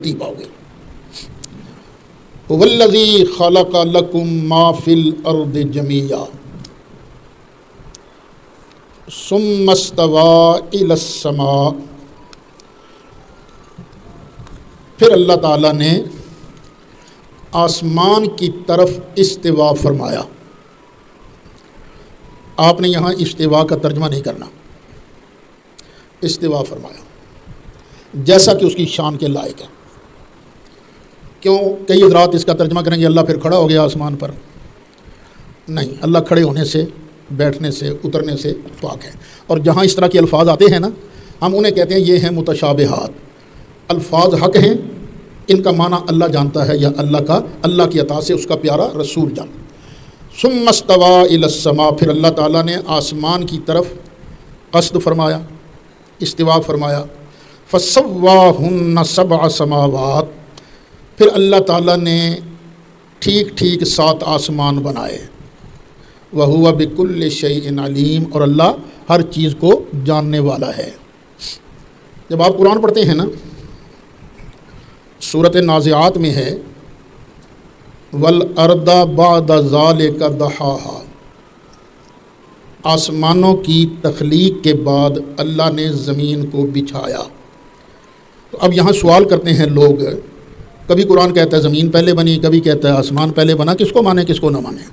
پاؤ گے۔ والذی خلق لکم ما فی الارض جمیعا ثم استوى الی السماء، پھر اللہ تعالیٰ نے آسمان کی طرف استوا فرمایا۔ آپ نے یہاں استوا کا ترجمہ نہیں کرنا، استوا فرمایا جیسا کہ اس کی شان کے لائق ہے۔ کیوں کئی حضرات اس کا ترجمہ کریں گے اللہ پھر کھڑا ہو گیا آسمان پر، نہیں، اللہ کھڑے ہونے سے، بیٹھنے سے، اترنے سے پاک ہے۔ اور جہاں اس طرح کے الفاظ آتے ہیں نا، ہم انہیں کہتے ہیں یہ ہیں متشابہات، الفاظ حق ہیں، ان کا معنی اللہ جانتا ہے یا اللہ کی عطا سے اس کا پیارا رسول جانتا۔ ثم استوى الی السماء، پھر اللہ تعالیٰ نے آسمان کی طرف قصد فرمایا، استوا فرمایا۔ فسواہن سبع سماوات، پھر اللہ تعالیٰ نے ٹھیک ٹھیک 7 آسمان بنائے۔ وَهُوَ بِكُلِّ شَيْءٍ عَلِيمٌ، اور اللہ ہر چیز کو جاننے والا ہے۔ جب آپ قرآن پڑھتے ہیں نا، سورۃ نازعات میں ہے وَالْأَرْضَ بَعْدَ ذَلِكَ دَحَاهَا، آسمانوں کی تخلیق کے بعد اللہ نے زمین کو بچھایا۔ تو اب یہاں سوال کرتے ہیں لوگ، کبھی قرآن کہتا ہے زمین پہلے بنی، کبھی کہتا ہے آسمان پہلے بنا، کس کو مانے کس کو نہ مانے؟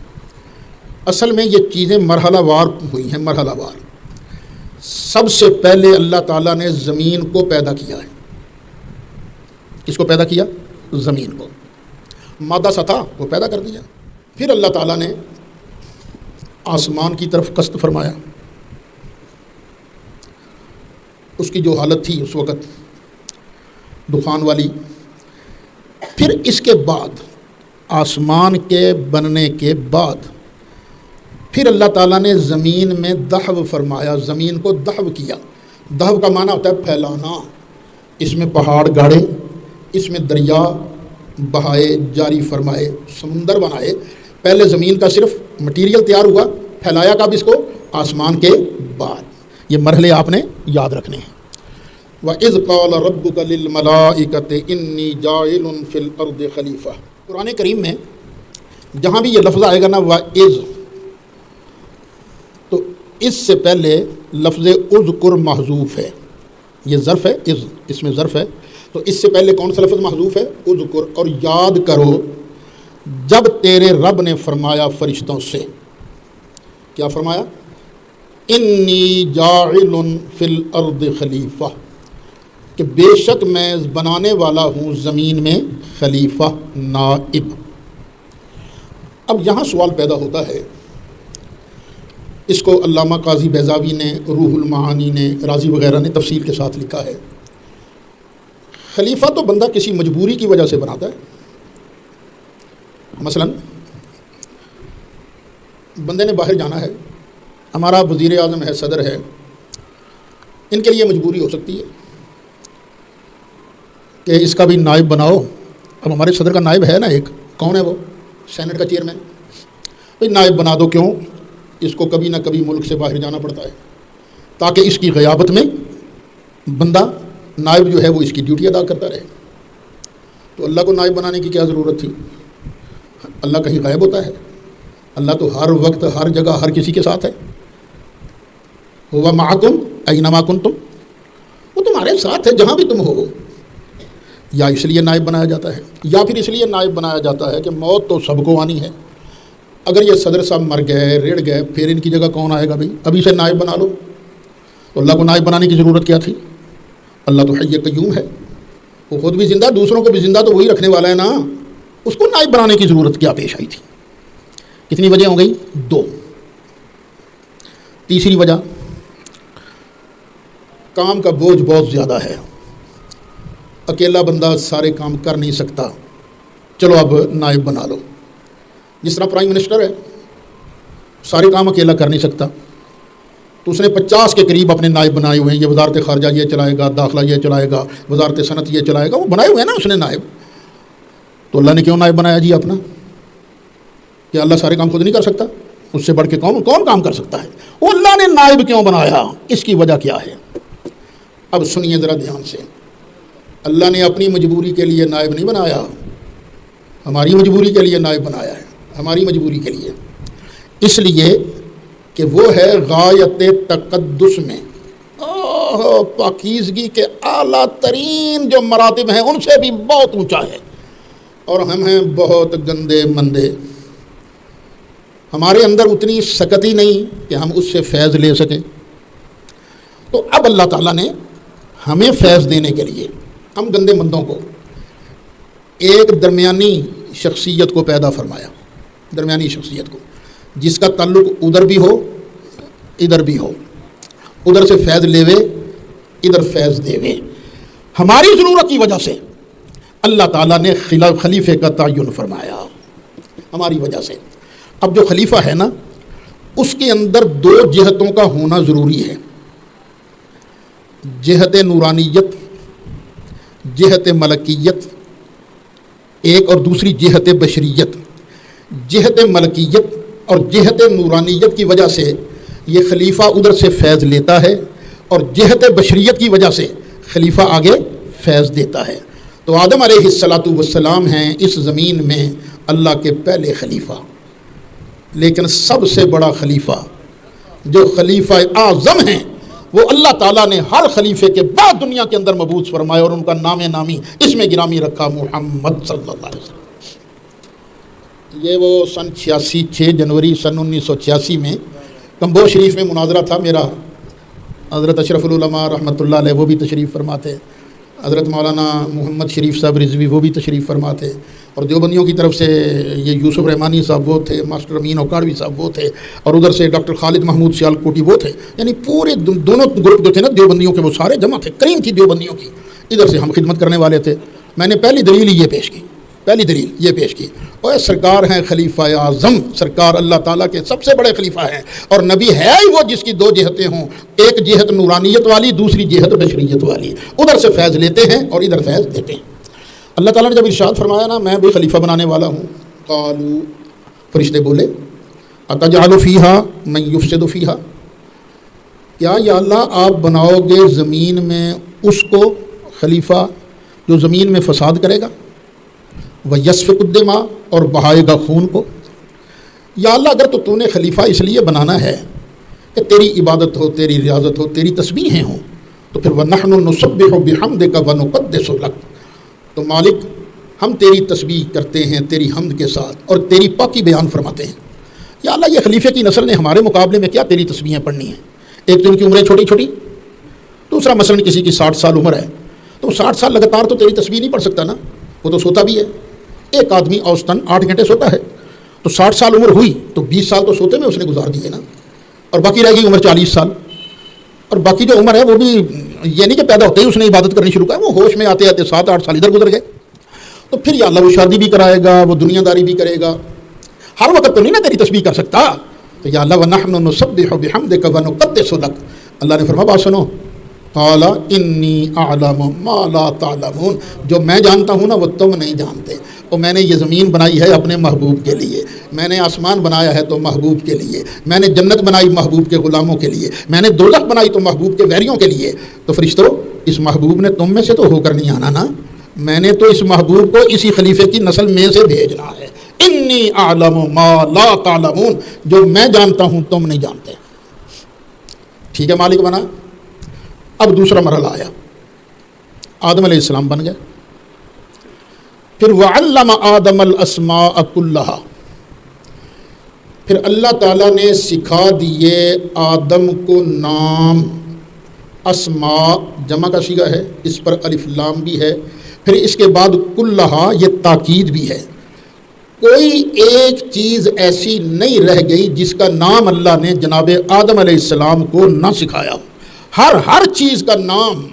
اصل میں یہ چیزیں مرحلہ وار ہوئی ہیں، مرحلہ وار۔ سب سے پہلے اللہ تعالیٰ نے زمین کو پیدا کیا ہے۔ کس کو پیدا کیا؟ زمین کو، مادہ سا تھا وہ پیدا کر دیا۔ پھر اللہ تعالیٰ نے آسمان کی طرف قصد فرمایا، اس کی جو حالت تھی اس وقت دخان والی۔ پھر اس کے بعد آسمان کے بننے کے بعد پھر اللہ تعالیٰ نے زمین میں دحو فرمایا، زمین کو دحو کیا۔ دحو کا معنی ہوتا ہے پھیلانا۔ اس میں پہاڑ گاڑے، اس میں دریا بہائے، جاری فرمائے، سمندر بنائے۔ پہلے زمین کا صرف مٹیریل تیار ہوا، پھیلایا کب اس کو؟ آسمان کے بعد۔ یہ مرحلے آپ نے یاد رکھنے ہیں۔ وَإِذْ قَالَ رَبُّكَ لِلْمَلَائِكَةِ إِنِّي جَاعِلٌ فِي الْأَرْضِ خَلِيفَةً، قرآن کریم میں جہاں بھی یہ لفظ آئے گا نا وَإِذْ، تو اس سے پہلے لفظ اذکر محذوف ہے۔ یہ ظرف ہے، اس میں ظرف ہے، تو اس سے پہلے کون سا لفظ محذوف ہے؟ اذکر۔ اور یاد کرو جب تیرے رب نے فرمایا فرشتوں سے، کیا فرمایا؟ انی جاعل فی الارض خلیفہ، کہ بے شک میں بنانے والا ہوں زمین میں خلیفہ، نائب۔ اب یہاں سوال پیدا ہوتا ہے، اس کو علامہ قاضی بیضاوی نے، روح المعانی نے، رازی وغیرہ نے تفصیل کے ساتھ لکھا ہے۔ خلیفہ تو بندہ کسی مجبوری کی وجہ سے بناتا ہے۔ مثلا بندے نے باہر جانا ہے، ہمارا وزیر اعظم ہے، صدر ہے، ان کے لیے مجبوری ہو سکتی ہے کہ اس کا بھی نائب بناؤ۔ اب ہمارے صدر کا نائب ہے نا ایک، کون ہے وہ؟ سینٹ کا چیئرمین۔ بھائی نائب بنا دو، کیوں؟ اس کو کبھی نہ کبھی ملک سے باہر جانا پڑتا ہے، تاکہ اس کی غیابت میں بندہ نائب جو ہے وہ اس کی ڈیوٹی ادا کرتا رہے۔ تو اللہ کو نائب بنانے کی کیا ضرورت تھی؟ اللہ کہیں غائب ہوتا ہے؟ اللہ تو ہر وقت، ہر جگہ، ہر کسی کے ساتھ ہے۔ ہوا معکم اینما کنتم، وہ تمہارے ساتھ ہے جہاں بھی تم ہو۔ یا اس لیے نائب بنایا جاتا ہے، یا پھر اس لیے نائب بنایا جاتا ہے کہ موت تو سب کو آنی ہے۔ اگر یہ صدر صاحب مر گئے، ریڑھ گئے، پھر ان کی جگہ کون آئے گا؟ بھائی ابھی سے نائب بنا لو۔ تو اللہ کو نائب بنانے کی ضرورت کیا تھی؟ اللہ تو حی قیوم ہے، وہ خود بھی زندہ، دوسروں کو بھی زندہ تو وہی رکھنے والا ہے نا، اس کو نائب بنانے کی ضرورت کیا پیش آئی تھی؟ کتنی وجہ ہو گئی؟ 2۔ تیسری وجہ، کام کا بوجھ بہت زیادہ ہے، اکیلا بندہ سارے کام کر نہیں سکتا، چلو اب نائب بنا لو۔ جس طرح پرائم منسٹر ہے، سارے کام اکیلا کر نہیں سکتا، تو اس نے 50 کے قریب اپنے نائب بنائے ہوئے ہیں۔ یہ وزارت خارجہ یہ چلائے گا، داخلہ یہ چلائے گا، وزارت صنعت یہ چلائے گا، وہ بنائے ہوئے ہیں نا اس نے نائب۔ تو اللہ نے کیوں نائب بنایا جی اپنا؟ کہ اللہ سارے کام خود نہیں کر سکتا؟ اس سے بڑھ کے کون کام کر سکتا ہے؟ وہ اللہ نے نائب کیوں بنایا؟ اس کی وجہ کیا ہے؟ اب سنیے ذرا دھیان سے۔ اللہ نے اپنی مجبوری کے لیے نائب نہیں بنایا، ہماری مجبوری کے لیے نائب بنایا ہے، ہماری مجبوری کے لیے، اس لیے کہ وہ ہے غایت تقدس میں، پاکیزگی کے اعلیٰ ترین جو مراتب ہیں ان سے بھی بہت اونچا ہے، اور ہم ہیں بہت گندے مندے، ہمارے اندر اتنی سکتی نہیں کہ ہم اس سے فیض لے سکیں۔ تو اب اللہ تعالیٰ نے ہمیں فیض دینے کے لیے ہم گندے مندوں کو ایک درمیانی شخصیت کو پیدا فرمایا، درمیانی شخصیت کو جس کا تعلق ادھر بھی ہو ادھر بھی ہو، ادھر سے فیض لیوے ادھر فیض دیوے۔ ہماری ضرورت کی وجہ سے اللہ تعالیٰ نے خلیفے کا تعین فرمایا، ہماری وجہ سے۔ اب جو خلیفہ ہے نا اس کے اندر دو جہتوں کا ہونا ضروری ہے، جہت نورانیت، جہت ملکیت، ایک اور دوسری جہت بشریت۔ جہت ملکیت اور جہت نورانیت کی وجہ سے یہ خلیفہ ادھر سے فیض لیتا ہے، اور جہت بشریت کی وجہ سے خلیفہ آگے فیض دیتا ہے۔ تو آدم علیہ السلام ہیں اس زمین میں اللہ کے پہلے خلیفہ، لیکن سب سے بڑا خلیفہ جو خلیفہ اعظم ہیں وہ اللہ تعالیٰ نے ہر خلیفے کے بعد دنیا کے اندر مبعوث فرمایا، اور ان کا نام نامی اس میں گرامی رکھا، محمد صلی اللہ علیہ وسلم۔ یہ وہ سن 6 جنوری سن 1986 میں کمبوج شریف میں مناظرہ تھا میرا، حضرت اشرف العلماء رحمۃ اللہ علیہ وہ بھی تشریف فرما تھے، حضرت مولانا محمد شریف صاحب رضوی وہ بھی تشریف فرما تھے، اور دیوبندیوں کی طرف سے یہ یوسف رحمانی صاحب وہ تھے، ماسٹر امین اوکاڑوی صاحب وہ تھے، اور ادھر سے ڈاکٹر خالد محمود سیالکوٹی وہ تھے، یعنی پورے دونوں گروپ جو تھے نا دیوبندیوں کے وہ سارے جمع تھے، کریم تھی دیوبندیوں کی، ادھر سے ہم خدمت کرنے والے تھے۔ میں نے پہلی دلیل یہ پیش کی، پہلی دلیل یہ پیش کی، اور سرکار ہیں خلیفہ اعظم، سرکار اللہ تعالیٰ کے سب سے بڑے خلیفہ ہیں، اور نبی ہے ہی وہ جس کی دو جہتیں ہوں، ایک جہت نورانیت والی، دوسری جہت بشریت والی، ادھر سے فیض لیتے ہیں اور ادھر فیض دیتے ہیں۔ اللہ تعالیٰ نے جب ارشاد فرمایا نا میں بھی خلیفہ بنانے والا ہوں، قالوا فرشتے بولے اتجعل فیہا من یفسد فیہا، کیا یا اللہ آپ بناؤ گے زمین میں اس کو خلیفہ جو زمین میں فساد کرے گا، وَيَسْفِكُ الدِّمَاءَ اور بہائے گا خون کو۔ یا اللہ اگر تو نے خلیفہ اس لیے بنانا ہے کہ تیری عبادت ہو، تیری ریاضت ہو، تیری تسبیحیں ہوں، تو پھر وَنَحْنُ نُسَبِّحُ بِحَمْدِكَ وَنُقَدِّسُ لَكَ، تو مالک ہم تیری تسبیح کرتے ہیں تیری حمد کے ساتھ اور تیری پاکی بیان فرماتے ہیں۔ یا اللہ یہ خلیفے کی نسل نے ہمارے مقابلے میں کیا تیری تسبیحیں پڑھنی ہیں؟ ایک تو ان کی عمریں چھوٹی چھوٹی، دوسرا مثلاً کسی کی 60 سال عمر ہے تو 60 سال لگاتار تو تیری تسبیح نہیں پڑھ سکتا نا، وہ تو سوتا بھی ہے، ایک آدمی اوسطاً 8 گھنٹے سوتا ہے، تو 60 سال عمر ہوئی تو 20 سال تو سوتے میں اس نے گزار دیے نا، اور باقی رہ گئی عمر 40 سال، اور باقی جو عمر ہے وہ بھی یہ نہیں کہ پیدا ہوتے ہی اس نے عبادت کرنی شروع کر، وہ ہوش میں آتے آتے 7-8 سال ادھر گزر گئے۔ تو پھر یا اللہ وہ شادی بھی کرائے گا، وہ دنیا داری بھی کرے گا، ہر وقت تو نہیں نا تیری تسبیح کر سکتا، تو یا اللہ وَنَحْنُ نُسَبِّحُ بِحَمْدِكَ وَنُقَدِّسُ لَكَ، اللہ نے فرمایا بات سنو، قَالَ إِنِّي أَعْلَمُ مَا لَا تَعْلَمُونَ، جو میں جانتا ہوں نا وہ تم نہیں جانتے، اور میں نے یہ زمین بنائی ہے اپنے محبوب کے لیے، میں نے آسمان بنایا ہے تو محبوب کے لیے، میں نے جنت بنائی محبوب کے غلاموں کے لیے، میں نے دوزخ بنائی تو محبوب کے ویریوں کے لیے، تو فرشتوں اس محبوب نے تم میں سے تو ہو کر نہیں آنا نا، میں نے تو اس محبوب کو اسی خلیفے کی نسل میں سے بھیجنا ہے۔ انی اعلم ما لا تعلمون، جو میں جانتا ہوں تم نہیں جانتے۔ ٹھیک ہے، مالک بنا۔ اب دوسرا مرحلہ آیا، آدم علیہ السلام بن گئے، پھر وعلم آدم الاسماء کلها، پھر اللہ تعالیٰ نے سکھا دیے آدم کو نام، اسماء جمع کا صیغہ ہے، اس پر الف لام بھی ہے، پھر اس کے بعد کلہا یہ تاکید بھی ہے، کوئی ایک چیز ایسی نہیں رہ گئی جس کا نام اللہ نے جناب آدم علیہ السلام کو نہ سکھایا، ہر چیز کا نام،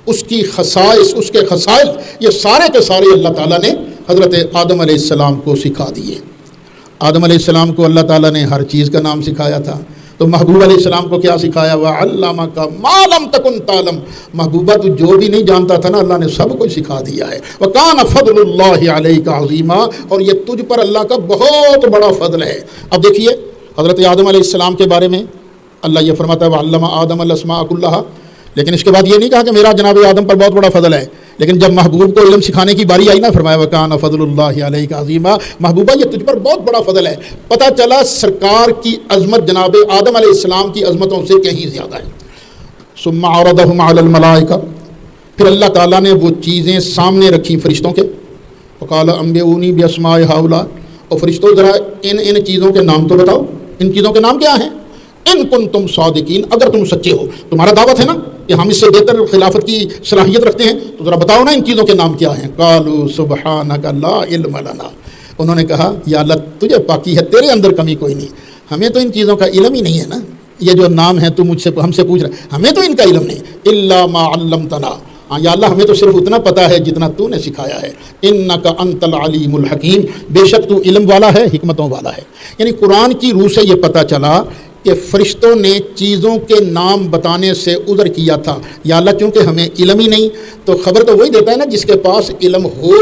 اس کی خصائص، اس کے خصائل، یہ سارے کے سارے اللہ تعالیٰ نے حضرت آدم علیہ السلام کو سکھا دیے۔ آدم علیہ السلام کو اللہ تعالیٰ نے ہر چیز کا نام سکھایا تھا، تو محبوب علیہ السلام کو کیا سکھایا؟ وَعَلَّمَكَ مَا لَمْ تَكُنْ تَعْلَمْ، محبوبہ تو جو بھی نہیں جانتا تھا نا اللہ نے سب کچھ سکھا دیا ہے۔ وَكَانَ فَضْلُ اللَّهِ عَلَيْكَ عَظِيمًا، اور یہ تجھ پر اللہ کا بہت بڑا فضل ہے۔ اب دیکھیے حضرت آدم علیہ السلام کے بارے میں اللہ یہ فرماتا ہے وَعَلَّمَ آدَمَ الْأَسْمَاءَ كُلَّهَا، لیکن اس کے بعد یہ نہیں کہا کہ میرا جناب آدم پر بہت بڑا فضل ہے، لیکن جب محبوب کو علم سکھانے کی باری آئی نا، فرمایا وکان فضل اللہ علیہ عظیما، محبوبہ یہ تجھ پر بہت بڑا فضل ہے۔ پتہ چلا سرکار کی عظمت جناب آدم علیہ السلام کی عظمتوں سے کہیں زیادہ ہے۔ ثم عرضهم علی الملائکہ، پھر اللہ تعالیٰ نے وہ چیزیں سامنے رکھی فرشتوں کے، وقال انبئونی باسماء ہؤلاء، اور فرشتوں ذرا ان چیزوں کے نام تو بتاؤ، ان چیزوں کے نام کیا ہیں؟ ان کنتم صادقین، اگر تم سچے ہو، تمہارا دعوت ہے نا کہ ہم اس سے بہتر خلافت کی صلاحیت رکھتے ہیں، تو ذرا بتاؤ نا ان چیزوں کے نام کیا ہیں۔ قالوا سبحانک لا علم لنا، انہوں نے کہا یا اللہ تجھے پاکی ہے، تیرے اندر کمی کوئی نہیں، ہمیں تو ان چیزوں کا علم ہی نہیں ہے نا، یہ جو نام ہے تو مجھ سے ہم سے پوچھ رہا، ہمیں تو ان کا علم نہیں، الا ما علمتنا، ہاں یا اللہ ہمیں تو صرف اتنا پتہ ہے جتنا تو نے سکھایا ہے، انک انت العلیم الحکیم، بے شک تو علم والا ہے، حکمتوں والا ہے۔ یعنی قرآن کی روح سے یہ پتہ چلا کہ فرشتوں نے چیزوں کے نام بتانے سے عذر کیا تھا، یا اللہ چونکہ ہمیں علم ہی نہیں، تو خبر تو وہی دیتا ہے نا جس کے پاس علم ہو،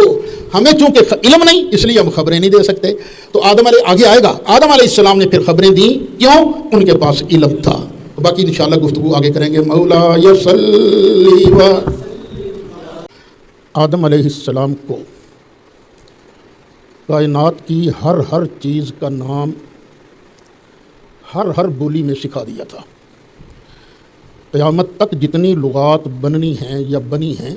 ہمیں چونکہ علم نہیں اس لیے ہم خبریں نہیں دے سکتے۔ تو آدم علیہ آگے آئے گا، آدم علیہ السلام نے پھر خبریں دیں، کیوں؟ ان کے پاس علم تھا۔ باقی انشاءاللہ گفتگو آگے کریں گے۔ مولا یصلی و آدم علیہ السلام کو کائنات کی ہر چیز کا نام ہر بولی میں سکھا دیا تھا۔ قیامت تک جتنی لغات بننی ہیں یا بنی ہیں،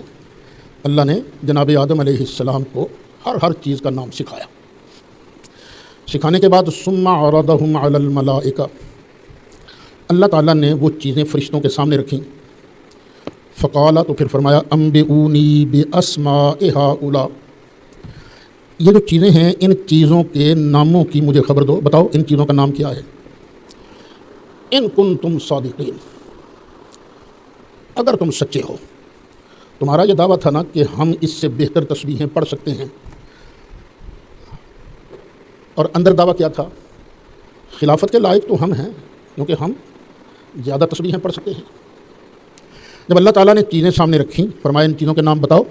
اللہ نے جناب آدم علیہ السلام کو ہر چیز کا نام سکھایا۔ سکھانے کے بعد ثم عرضهم علی الملائکہ، اللہ تعالیٰ نے وہ چیزیں فرشتوں کے سامنے رکھیں۔ فقال، تو پھر فرمایا انبئونی باسماء ہؤلاء، یہ جو چیزیں ہیں ان چیزوں کے ناموں کی مجھے خبر دو، بتاؤ ان چیزوں کا نام کیا ہے۔ ان کنتم صادقین، اگر تم سچے ہو، تمہارا یہ دعویٰ تھا نا کہ ہم اس سے بہتر تسبیحیں پڑھ سکتے ہیں، اور اندر دعویٰ کیا تھا؟ خلافت کے لائق تو ہم ہیں کیونکہ ہم زیادہ تسبیحیں پڑھ سکتے ہیں۔ جب اللہ تعالیٰ نے چیزیں سامنے رکھیں، فرمایا ان چیزوں کے نام بتاؤ۔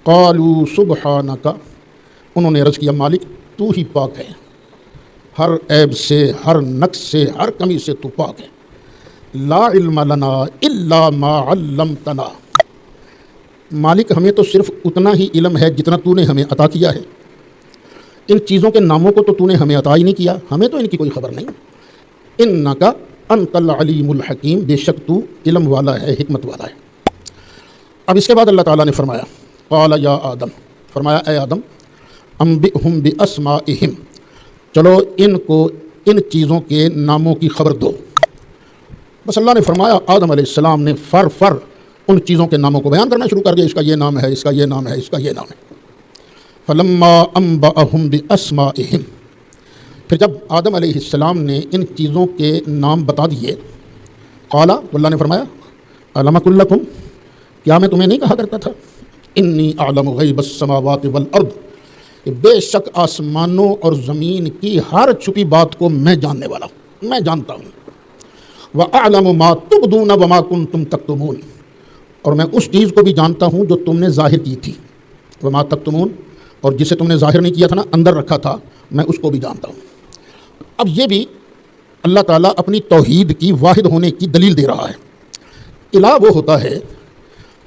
قالوا سبحانک، انہوں نے عرض کیا مالک تو ہی پاک ہے، ہر عیب سے، ہر نقص سے، ہر کمی سے تو پاک ہے۔ لا علم لنا الا ما علمتنا، مالک ہمیں تو صرف اتنا ہی علم ہے جتنا تو نے ہمیں عطا کیا ہے، ان چیزوں کے ناموں کو تو نے ہمیں عطا ہی نہیں کیا، ہمیں تو ان کی کوئی خبر نہیں۔ انک انت العلیم الحکیم، بے شک تو علم والا ہے، حکمت والا ہے۔ اب اس کے بعد اللہ تعالیٰ نے فرمایا قال یا آدم، فرمایا اے آدم انبئہم باسمائہم، چلو ان کو ان چیزوں کے ناموں کی خبر دو۔ بس اللہ نے فرمایا، آدم علیہ السلام نے فر ان چیزوں کے ناموں کو بیان کرنا شروع کر دیا، اس کا یہ نام ہے، اس کا یہ نام ہے، اس کا یہ نام ہے۔ فلما انبأہم باسمائہم، پھر جب آدم علیہ السلام نے ان چیزوں کے نام بتا دیے، قال، اللہ نے فرمایا الم اقل لکم، کیا میں تمہیں نہیں کہا کرتا تھا انی اعلم غیب السماوات والارض، کہ بے شک آسمانوں اور زمین کی ہر چھپی بات کو میں جاننے والا ہوں، میں جانتا ہوں۔ وَأَعْلَمُ مَا تُبْدُونَ وَمَا كُنْتُمْ تَكْتُمُونَ، اور میں اس چیز کو بھی جانتا ہوں جو تم نے ظاہر کی تھی، وَمَا تَكْتُمُونَ، اور جسے تم نے ظاہر نہیں کیا تھا نا، اندر رکھا تھا، میں اس کو بھی جانتا ہوں۔ اب یہ بھی اللہ تعالیٰ اپنی توحید کی واحد ہونے کی دلیل دے رہا ہے۔ الہ وہ ہوتا ہے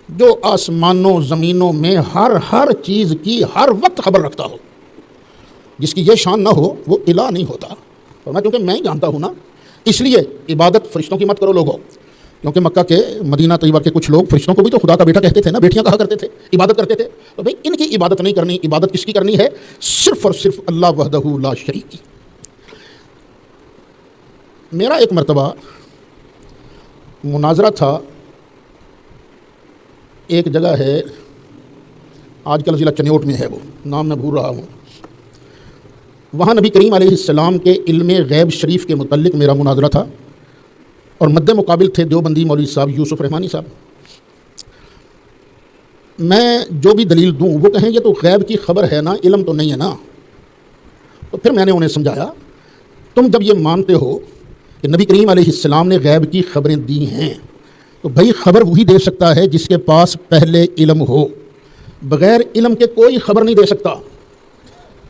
جو آسمانوں زمینوں میں ہر چیز کی ہر وقت خبر رکھتا ہو، جس کی یہ شان نہ ہو وہ الہ نہیں ہوتا۔ اور میں کیونکہ میں ہی جانتا ہوں نا، اس لیے عبادت فرشتوں کی مت کرو لوگوں، کیونکہ مکہ کے مدینہ طیبہ کے کچھ لوگ فرشتوں کو بھی تو خدا کا بیٹا کہتے تھے نا، بیٹیاں کہا کرتے تھے، عبادت کرتے تھے۔ تو بھئی ان کی عبادت نہیں کرنی، عبادت کس کی کرنی ہے؟ صرف اور صرف اللہ وحدہ لا شریک کی۔ میرا ایک مرتبہ مناظرہ تھا، ایک جگہ ہے آج کل ضلع چنیوٹ میں ہے، وہ نام میں بھول رہا ہوں، وہاں نبی کریم علیہ السلام کے علم غیب شریف کے متعلق میرا مناظرہ تھا، اور مد مقابل تھے دیوبندی مولوی صاحب یوسف رحمانی صاحب۔ میں جو بھی دلیل دوں وہ کہیں یہ تو غیب کی خبر ہے نا، علم تو نہیں ہے نا۔ تو پھر میں نے انہیں سمجھایا، تم جب یہ مانتے ہو کہ نبی کریم علیہ السلام نے غیب کی خبریں دی ہیں، تو بھائی خبر وہی دے سکتا ہے جس کے پاس پہلے علم ہو، بغیر علم کے کوئی خبر نہیں دے سکتا۔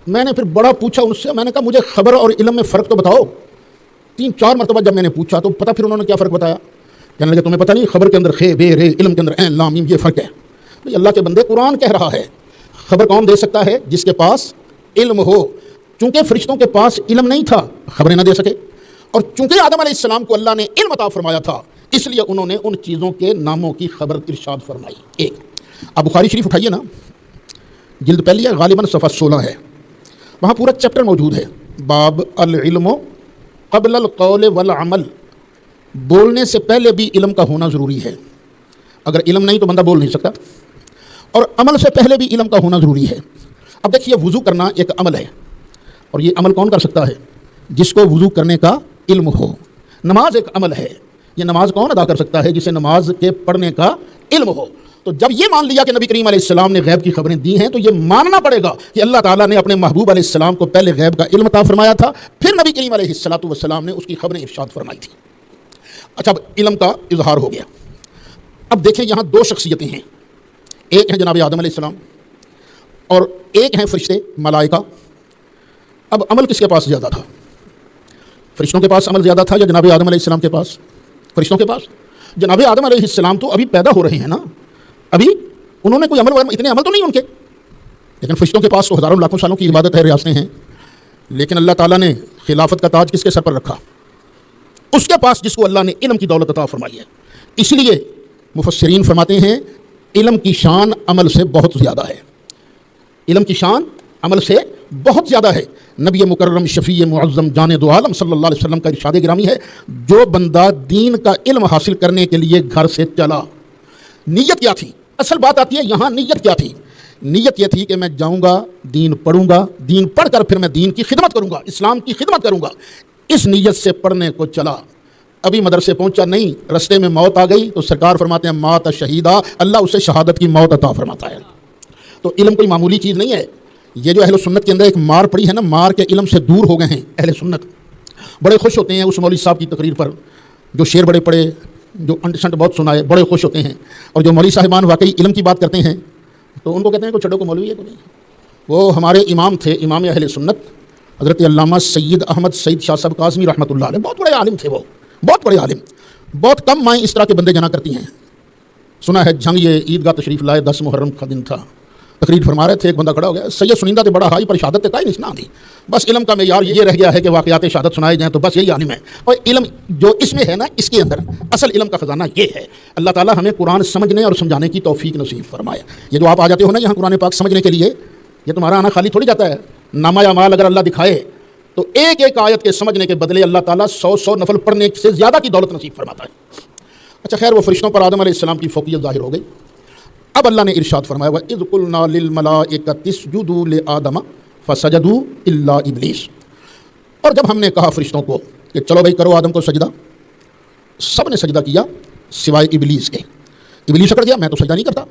میں نے پھر بڑا پوچھا ان سے، میں نے کہا مجھے خبر اور علم میں فرق تو بتاؤ۔ 3-4 مرتبہ جب میں نے پوچھا تو پھر انہوں نے کیا فرق بتایا؟ کہنے لگے تمہیں پتہ نہیں، خبر کے اندر خے بے رے، علم کے اندر عین لام میم، یہ فرق ہے۔ اللہ کے بندے قرآن کہہ رہا ہے، خبر کون دے سکتا ہے؟ جس کے پاس علم ہو۔ چونکہ فرشتوں کے پاس علم نہیں تھا، خبریں نہ دے سکے، اور چونکہ آدم علیہ السلام کو اللہ نے علم عطا فرمایا تھا، اس لیے انہوں نے ان چیزوں کے ناموں کی خبر ارشاد فرمائی۔ ایک اب بخاری شریف اٹھائیے نا، جلد پہلی ہے، غالباً صفحہ 16 ہے، وہاں پورا چیپٹر موجود ہے، باب العلم قبل القول والعمل، بولنے سے پہلے بھی علم کا ہونا ضروری ہے۔ اگر علم نہیں تو بندہ بول نہیں سکتا، اور عمل سے پہلے بھی علم کا ہونا ضروری ہے۔ اب دیکھیے، وضو کرنا ایک عمل ہے، اور یہ عمل کون کر سکتا ہے؟ جس کو وضو کرنے کا علم ہو۔ نماز ایک عمل ہے، یہ نماز کون ادا کر سکتا ہے؟ جسے نماز کے پڑھنے کا علم ہو۔ تو جب یہ مان لیا کہ نبی کریم علیہ السلام نے غیب کی خبریں دی ہیں، تو یہ ماننا پڑے گا کہ اللہ تعالیٰ نے اپنے محبوب علیہ السلام کو پہلے غیب کا علم عطا فرمایا تھا، پھر نبی کریم علیہ السلام نے اس کی خبریں ارشاد فرمائی تھی۔ اچھا، اب علم کا اظہار ہو گیا۔ اب دیکھیں، یہاں دو شخصیتیں ہیں، ایک ہیں جناب آدم علیہ السلام اور ایک ہیں فرشتے ملائکہ۔ اب عمل کس کے پاس زیادہ تھا؟ فرشتوں کے پاس عمل زیادہ تھا یا جناب آدم علیہ السلام کے پاس؟ فرشتوں کے پاس۔ جناب آدم علیہ السلام تو ابھی پیدا ہو رہے ہیں نا، ابھی انہوں نے کوئی عمل، اتنے عمل تو نہیں ان کے، لیکن فرشتوں کے پاس تو ہزاروں لاکھوں سالوں کی عبادت ہے، ریاستیں ہیں، لیکن اللہ تعالیٰ نے خلافت کا تاج کس کے سر پر رکھا؟ اس کے پاس جس کو اللہ نے علم کی دولت عطا فرمائی ہے۔ اس لیے مفسرین فرماتے ہیں علم کی شان عمل سے بہت زیادہ ہے، علم کی شان عمل سے بہت زیادہ ہے۔ نبی مکرم شفیع معظم جان دو عالم صلی اللہ علیہ وسلم کا ارشاد گرامی ہے، جو بندہ دین کا علم حاصل کرنے کے لیے گھر سے چلا، نیت کیا تھی؟ اصل بات آتی ہے یہاں، نیت کیا تھی؟ نیت یہ تھی کہ میں جاؤں گا، دین پڑھوں گا، دین پڑھ کر پھر میں دین کی خدمت کروں گا، اسلام کی خدمت کروں گا۔ اس نیت سے پڑھنے کو چلا، ابھی مدرسے پہنچا نہیں، رستے میں موت آ گئی تو سرکار فرماتے ہیں مات شہیدہ، اللہ اسے شہادت کی موت عطا فرماتا ہے۔ تو علم کوئی معمولی چیز نہیں ہے۔ یہ جو اہل سنت کے اندر ایک مار پڑی ہے نا، مار کے علم سے دور ہو گئے ہیں اہل سنت، بڑے خوش ہوتے ہیں اس مولوی صاحب کی تقریر پر، جو شعر بڑے پڑے، جو انٹ بہت سنائے، بڑے خوش ہوتے ہیں، اور جو مولوی صاحبان واقعی علم کی بات کرتے ہیں تو ان کو کہتے ہیں کہ چھوڑو کو مولوی ہے کوئی نہیں۔ وہ ہمارے امام تھے، امام اہل سنت حضرت علامہ سید احمد سعید شاہ صاحب قاسمی رحمۃ اللہ علیہ، بہت بڑے عالم تھے، وہ بہت بڑے عالم، بہت کم مائیں اس طرح کے بندے جنا کرتی ہیں۔ سنا ہے جنگ یہ عیدگاہ تشریف لائے 10 محرم کا دن تھا، تقریر فرما رہے تھے، ایک بندہ کھڑا ہو گیا، سید سنیندہ تے بڑا ہائی پر شہادت تے کہیں نہیں سنا دی، بس علم کا معیار یہ رہ گیا ہے کہ واقعات شہادت سنائے جائیں تو بس یہی عالم ہے۔ اور علم جو اس میں ہے نا، اس کے اندر اصل علم کا خزانہ یہ ہے۔ اللہ تعالیٰ ہمیں قرآن سمجھنے اور سمجھانے کی توفیق نصیب فرمائے۔ یہ جو آپ آ جاتے ہو نا یہاں قرآن پاک سمجھنے کے لیے، یہ تمہارا آنا خالی تھوڑی جاتا ہے۔ نامہ اعمال اگر اللہ دکھائے تو ایک ایک آیت کے سمجھنے کے بدلے اللہ تعالیٰ 100 نفل پڑھنے سے زیادہ کی دولت نصیب فرماتا ہے۔ اچھا خیر، وہ فرشتوں پر آدم علیہ السلام کی فوقیت ظاہر ہو گئی۔ اب اللہ نے ارشاد فرمایا وَإِذْ قُلْنَا لِلْمَلَائِكَةِ اسْجُدُوا لِآدَمَ فَسَجَدُوا إِلَّا إِبْلِيسَ، اور جب ہم نے کہا فرشتوں کو کہ چلو بھائی کرو آدم کو سجدہ، سب نے سجدہ کیا سوائے ابلیس کے۔ ابلیس اکڑ گیا، میں تو سجدہ نہیں کرتا۔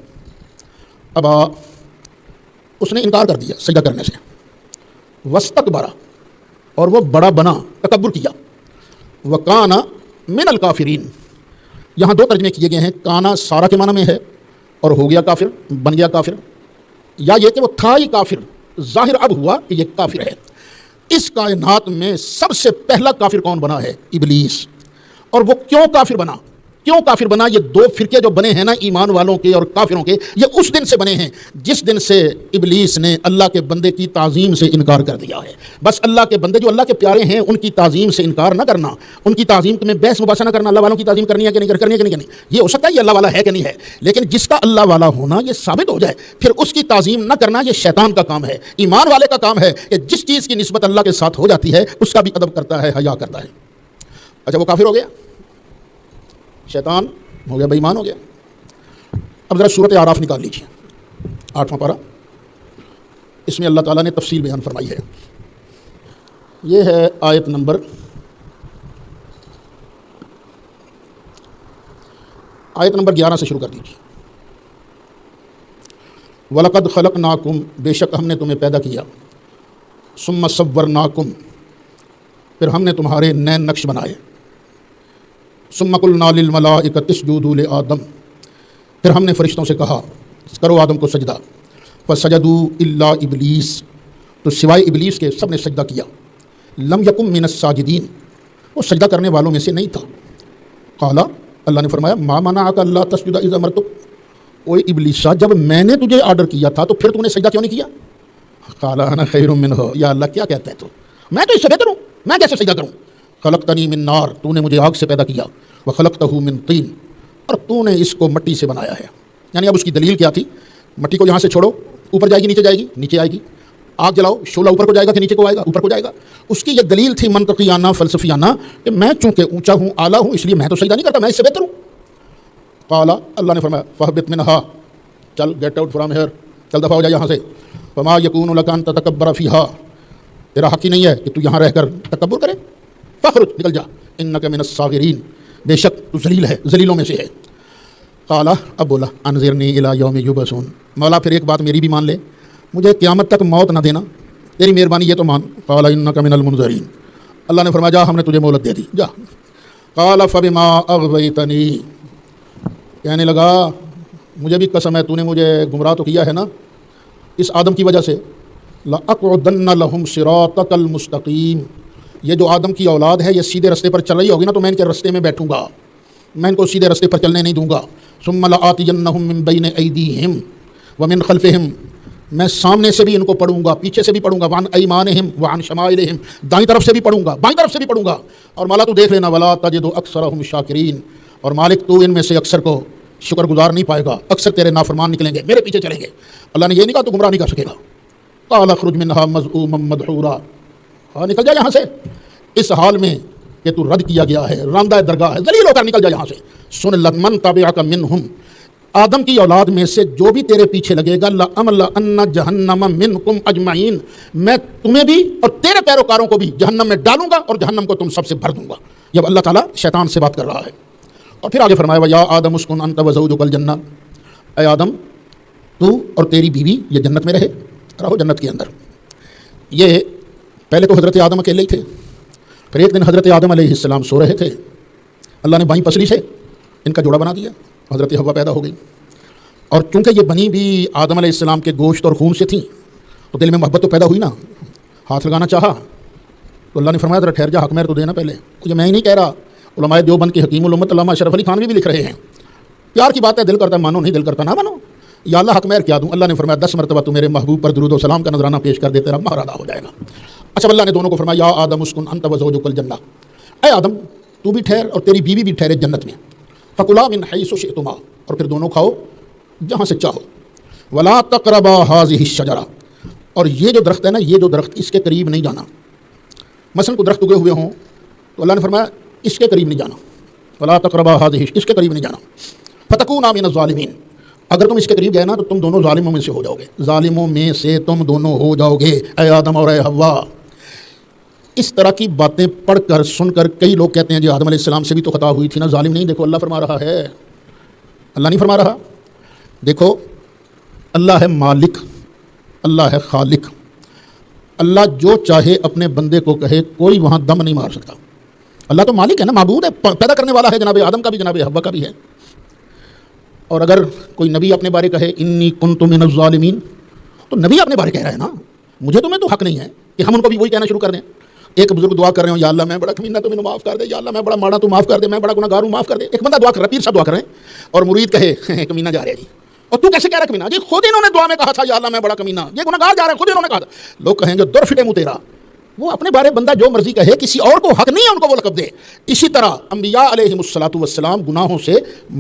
اب اس نے انکار کر دیا سجدہ کرنے سے، وَاسْتَكْبَرَ، اور وہ بڑا بنا، تکبر کیا، وَكَانَ مِنَ الْكَافِرِينَ۔ یہاں دو ترجمے کیے گئے ہیں، کانا سارا کے معنی میں ہے اور ہو گیا کافر، بن گیا کافر، یا یہ کہ وہ تھا ہی کافر، ظاہر اب ہوا کہ یہ کافر ہے۔ اس کائنات میں سب سے پہلا کافر کون بنا ہے؟ ابلیس۔ اور وہ کیوں کافر بنا؟ کیوں کافر بنا؟ یہ دو فرقے جو بنے ہیں نا، ایمان والوں کے اور کافروں کے، یہ اس دن سے بنے ہیں جس دن سے ابلیس نے اللہ کے بندے کی تعظیم سے انکار کر دیا ہے۔ بس اللہ کے بندے جو اللہ کے پیارے ہیں ان کی تعظیم سے انکار نہ کرنا، ان کی تعظیم میں بحث مباحثہ نہ کرنا، اللہ والوں کی تعظیم کرنی ہے کہ نہیں کرنی ہے کہ نہیں، یہ ہو سکتا ہے یہ اللہ والا ہے کہ نہیں ہے، لیکن جس کا اللہ والا ہونا یہ ثابت ہو جائے پھر اس کی تعظیم نہ کرنا یہ شیطان کا کام ہے۔ ایمان والے کا کام ہے کہ جس چیز کی نسبت اللہ کے ساتھ ہو جاتی ہے اس کا بھی ادب کرتا ہے، حیا کرتا ہے۔ اچھا وہ کافر ہو گیا، شیطان ہو گیا، بے ایمان ہو گیا۔ اب ذرا سورۃ اعراف نکال لیجیے، 8واں پارہ، اس میں اللہ تعالیٰ نے تفصیل بیان فرمائی ہے۔ یہ ہے آیت نمبر 11 سے شروع کر دیجیے۔ وَلَقَدْ خَلَقْنَاكُمْ، بے شک ہم نے تمہیں پیدا کیا، ثُمَّ صَوَّرْنَاكُمْ، پھر ہم نے تمہارے نئے نقش بنائے، ثُمَّ قُلْنَا لِلْمَلَائِكَةِ اسْجُدُوا لِآدَمَ، پھر ہم نے فرشتوں سے کہا کرو آدم کو سجدہ، فَسَجَدُوا إِلَّا إِبْلِيسَ، تو سوائے ابلیس کے سب نے سجدہ کیا، لَمْ يَكُن مِّنَ السَّاجِدِينَ، وہ سجدہ کرنے والوں میں سے نہیں تھا۔ قَالَ، اللہ نے فرمایا مَا مَنَعَكَ أَلَّا تَسْجُدَ إِذْ أَمَرْتُكَ، اوے ابلیسا جب میں نے تجھے آرڈر کیا تھا تو پھر تو نے سجدہ کیوں نہیں کیا؟ قال انا خیر منہ، یا اللہ کیا کہتا ہے تو، میں تو اس سے بہتر ہوں، میں کیسے سجدہ کروں؟ خلقتنی من نار، تو نے مجھے آگ سے پیدا کیا، وخلقتہ من طین، اور تو نے اس کو مٹی سے بنایا ہے۔ یعنی اب اس کی دلیل کیا تھی؟ مٹی کو یہاں سے چھوڑو، اوپر جائے گی نیچے جائے گی؟ نیچے آئے گی۔ آگ جلاؤ، شعلہ اوپر کو جائے گا کہ نیچے کو آئے گا؟ اوپر کو جائے گا۔ اس کی یہ دلیل تھی منطقیانہ فلسفیانہ کہ میں چونکہ اونچا ہوں، اعلیٰ ہوں، اس لیے میں تو سجدہ نہیں کرتا، میں اس سے بہتر ہوں۔ قال، اللہ نے فرمایا فاہبط منہا، چل گیٹ آؤٹ فرام ہیئر، چل دفعہ ہو جائے یہاں سے۔ وما یکون لک ان تتکبر فیہا، تیرا حق ہی نہیں ہے کہ تو یہاں رہ کر تکبر کرے۔ فاخرج، نکل جا، انک من الصاغرین، بے شک تو ذلیل ہے، ذلیلوں میں سے ہے۔ قال، اب بولا انظرنی الی یوم یبعثون، مولا پھر ایک بات میری بھی مان لے، مجھے قیامت تک موت نہ دینا، تیری مہربانی یہ تو مان۔ قال انک من المنظرین، اللہ نے فرمایا جا، ہم نے تجھے مہلت دے دی، جا۔ قال فبما اغویتنی، کہنے لگا مجھے بھی قسم ہے تو نے مجھے گمراہ تو کیا ہے نا اس آدم کی وجہ سے، لأقعدن لهم صراطک المستقیم، یہ جو آدم کی اولاد ہے یہ سیدھے رستے پر چل رہی ہوگی نا تو میں ان کے رستے میں بیٹھوں گا، میں ان کو سیدھے رستے پر چلنے نہیں دوں گا۔ ثم لآتینہم من بین ایدیہم ومن خلفہم، میں سامنے سے بھی ان کو پڑھوں گا، پیچھے سے بھی پڑھوں گا، وعن ایمانہم وعن شمائلہم، دائیں طرف سے بھی پڑھوں گا، بائیں طرف سے بھی پڑھوں گا۔ اور مولا تو دیکھ لینا، ولا تجد اکثرہم شاکرین، اور مالک تو ان میں سے اکثر کو شکر گزار نہیں پائے گا، اکثر تیرے نافرمان نکلیں گے، میرے پیچھے چلیں گے۔ اللہ نے یہ نہیں کہا تو گمراہ نہیں کر سکے گا۔ قال اخرج منہا مذءوما مدحورا، ہاں نکل جا یہاں سے اس حال میں کہ تو رد کیا گیا ہے، راندہ درگاہ ہے، ذلیل ہو کر نکل جا یہاں سے۔ سن لمن تبعک منہم، آدم کی اولاد میں سے جو بھی تیرے پیچھے لگے گا، لأملأن جہنم منکم اجمعین، میں تمہیں بھی اور تیرے پیروکاروں کو بھی جہنم میں ڈالوں گا اور جہنم کو تم سب سے بھر دوں گا۔ جب اللہ تعالیٰ شیطان سے بات کر رہا ہے، اور پھر آگے فرمایا وَيَا آدَمُ اسْكُنْ أَنْتَ وَزَوْجُكَ الْجَنَّةَ، اے آدم تو اور تیری بیوی یہ جنت میں رہو جنت کے اندر۔ یہ پہلے تو حضرت آدم اکیلے ہی تھے، پھر ایک دن حضرت آدم علیہ السلام سو رہے تھے، اللہ نے بائیں پسلی سے ان کا جوڑا بنا دیا، حضرت حوا پیدا ہو گئی، اور چونکہ یہ بنی بھی آدم علیہ السلام کے گوشت اور خون سے تھیں تو دل میں محبت تو پیدا ہوئی نا، ہاتھ لگانا چاہا تو اللہ نے فرمایا ذرا ٹھہر جا، حق مہر تو دینا پہلے، یہ میں ہی نہیں کہہ رہا، علماء دیوبند کے حکیم الامت علامہ اشرف علی تھانوی بھی لکھ رہے ہیں، پیار کی بات ہے، دل کرتا ہے مانو، نہیں دل کرتا نہ مانو، یا اللہ حق مہر کیا دوں؟ اللہ نے فرمایا 10 مرتبہ تو میرے محبوب پر درود و سلام کا نذرانہ پیش کر دے، تیرا مہر ادا ہو جائے گا۔ اچھا اللہ نے دونوں کو فرمایا یا آدم اسکن انت وزوجک الجنہ، اے آدم تو بھی ٹھہر اور تیری بیوی بھی ٹھہرے جنت میں، فکلا من حیث شئتما، اور پھر دونوں کھاؤ جہاں سے چاہو، ولا تقربا هذه الشجرہ، اور یہ جو درخت ہے نا، یہ جو درخت اس کے قریب نہیں جانا۔ مثلا کوئی درخت اگے ہوئے ہوں تو اللہ نے فرمایا اس کے قریب نہیں جانا، ولا تقربا هذه، اس کے قریب نہیں جانا، فتکونا من الظالمین، اگر تم اس کے قریب گئے نا تو تم دونوں ظالموں میں سے ہو جاؤ گے، ظالموں میں سے تم دونوں ہو جاؤ گے، اے آدم اور اے حوا۔ اس طرح کی باتیں پڑھ کر سن کر کئی لوگ کہتے ہیں جی آدم علیہ السلام سے بھی تو خطا ہوئی تھی نا، ظالم نہیں، دیکھو اللہ فرما رہا ہے، اللہ نہیں فرما رہا، دیکھو اللہ ہے مالک، اللہ ہے خالق، اللہ جو چاہے اپنے بندے کو کہے، کوئی وہاں دم نہیں مار سکتا۔ اللہ تو مالک ہے نا، معبود ہے، پیدا کرنے والا ہے، جناب آدم کا بھی جناب حوا کا بھی ہے۔ اور اگر کوئی نبی اپنے بارے کہے انی کنت من الظالمین، تو نبی اپنے بارے کہہ رہا ہے نا، مجھے تمہیں تو حق نہیں ہے کہ ہم ان کو بھی وہی کہنا شروع کر دیں۔ ایک بزرگ دعا کر رہے ہوں یا اللہ میں بڑا کمینہ تو مجھے معاف کر دے، یا اللہ میں بڑا ماڑا تو معاف کر دے، میں بڑا گناہگار ہوں معاف کر دے۔ ایک بندہ دعا کر رہا ہے، پیر صاحب دعا کر رہے ہیں، اور مرید کہے کمینہ جا رہا ہے جی، اور تو کیسے کہہ رہا ہے کمینہ؟ جی خود انہوں نے دعا میں کہا تھا یا اللہ میں بڑا کمینہ، یہ گناہگار جا رہا ہے، خود انہوں نے کہا تھا۔ لوگ کہیں گے در فٹے منہ تیرا، وہ اپنے بارے بندہ جو مرضی کہے، کسی اور کو حق نہیں ہے ان کو وہ لقب دے۔ اسی طرح انبیاء علیہم الصلوۃ والسلام گناہوں سے